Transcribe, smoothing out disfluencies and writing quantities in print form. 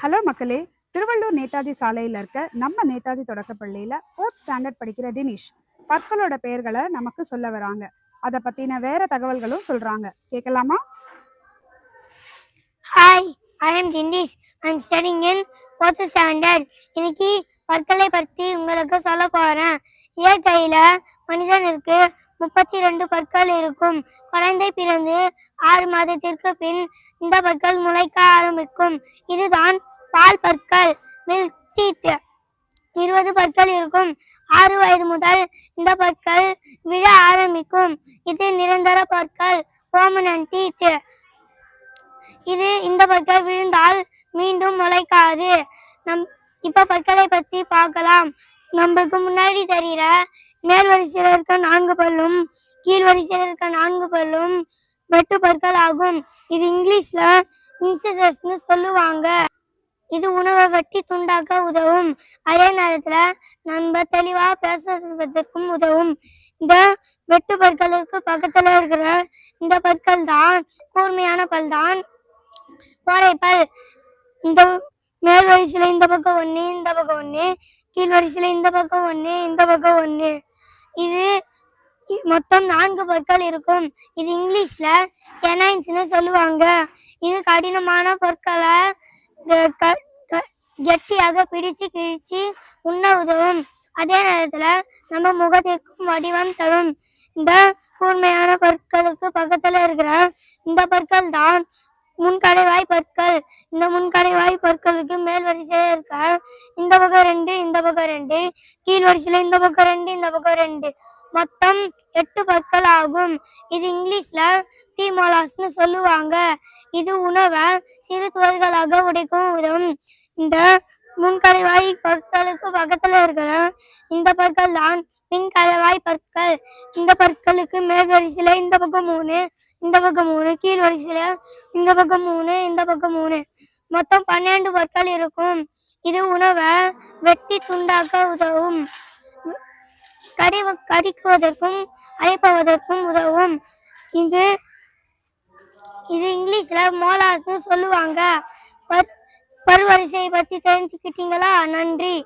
Hello மக்களே, திருவள்ளூர் நேதாஜி சாலையில் இருக்க நம்ம நேதாஜி தொடக்கப்பள்ளியில 4th ஸ்டாண்டர்ட் படிக்கிற டினிஷ் பற்களோட பெயர்களை நமக்கு சொல்ல வராங்க. அதை பத்தின வேற தகவல்களும் சொல்றாங்க. கேட்கலாமா? Hi, I am Dindis. I am studying in 4th standard. இன்னைக்கு பற்களை பற்றி உங்களுக்கு சொல்ல போறேன். இயற்கையில மனிதனுக்கு 32 பற்கள் இருக்கும். குழந்தை பிறந்து 6 மாதத்திற்கு பின் இந்த பற்கள் முளைக்க ஆரம்பிக்கும். இதுதான் பால் பற்கள், மில்க் டீத். 20 பற்கள் இருக்கும். 6 வயது முதல் இந்த பற்கள் விழ ஆரம்பிக்கும். இது நிரந்தர பற்கள், பெர்மனன்ட் டீத். இந்த பற்கள் விழுந்தால் மீண்டும் முளைக்காது. இப்ப பற்களை பத்தி பார்க்கலாம். நம்மளுக்கு முன்னாடி தெரிகிற மேல் வரிசையில் இருக்க 4 பல்லும் கீழ் வரிசையில் இருக்க 4 பல்லும் வெட்டு பற்கள் ஆகும். இது இங்கிலீஷ்ல இன்சிசஸ்னு சொல்லுவாங்க. இது உணவை வெட்டி துண்டாக்க உதவும். அதே நேரத்துல நம்ம தெளிவா பேசுவதற்கும் உதவும். இந்த வெட்டு பற்களுக்கு பக்கத்துல இருக்கிற இந்த பற்கள் தான் கூர்மையான பல் தான் கோரைப்பல். இந்த மேல் வரிசையில இந்த பக்கம் 1, இந்த பக்கம் 1, கீழ் வரிசையில இந்த பக்கம் 1, இந்த பக்கம் 1. இது மொத்தம் 4 பற்கள் இருக்கும். இது இங்கிலீஷ்ல கெனைன்ஸ்னு சொல்லுவாங்க. இது கடினமான பொருட்களை கெட்டியாக பிடிச்சு கிழிச்சு உண்ண உதவும். அதே நேரத்துல நம்ம முகத்திற்கும் வடிவம் தரும். இந்த கூர்மையான பற்களுக்கு பக்கத்துல இருக்கிற இந்த பற்கள் தான் முன்கடைவாய் பற்கள். இந்த முன்கடைவாய் பற்களுக்கு மேல் வரிசையில இருக்க இந்த பக்கம் 2, இந்த பக்கம் 2, கீழ் வரிசையில இந்த பக்கம் 2, இந்த பக்கம் 2, மொத்தம் 8 பற்கள் ஆகும். இது இங்கிலீஷ்ல ப்ரீமோலார்ஸ்னு சொல்லுவாங்க. இது உணவை சிறு துகள்களாக உடைக்கும் உதவும். இந்த முன்கடைவாய் பற்களுக்கு பக்கத்துல இருக்கிற இந்த பற்கள் தான் பின்கடைவாய் பற்கள். இந்த பற்களுக்கு மேல் வரிசையில இந்த பக்கம் 3, இந்த பக்கம் 3, கீழ் வரிசையில இந்த பக்கம் 3, இந்த பக்கம் 3, மொத்தம் 12 பற்கள் இருக்கும். இது உணவை வெட்டி துண்டாக்க உதவும். கடிக்குவதற்கும் அரைப்பதற்கும் உதவும். இது இங்கிலீஷ்ல மோலார்ஸ்னு சொல்லுவாங்க. பருவரிசையை பத்தி தெரிஞ்சுக்கிட்டீங்களா? நன்றி.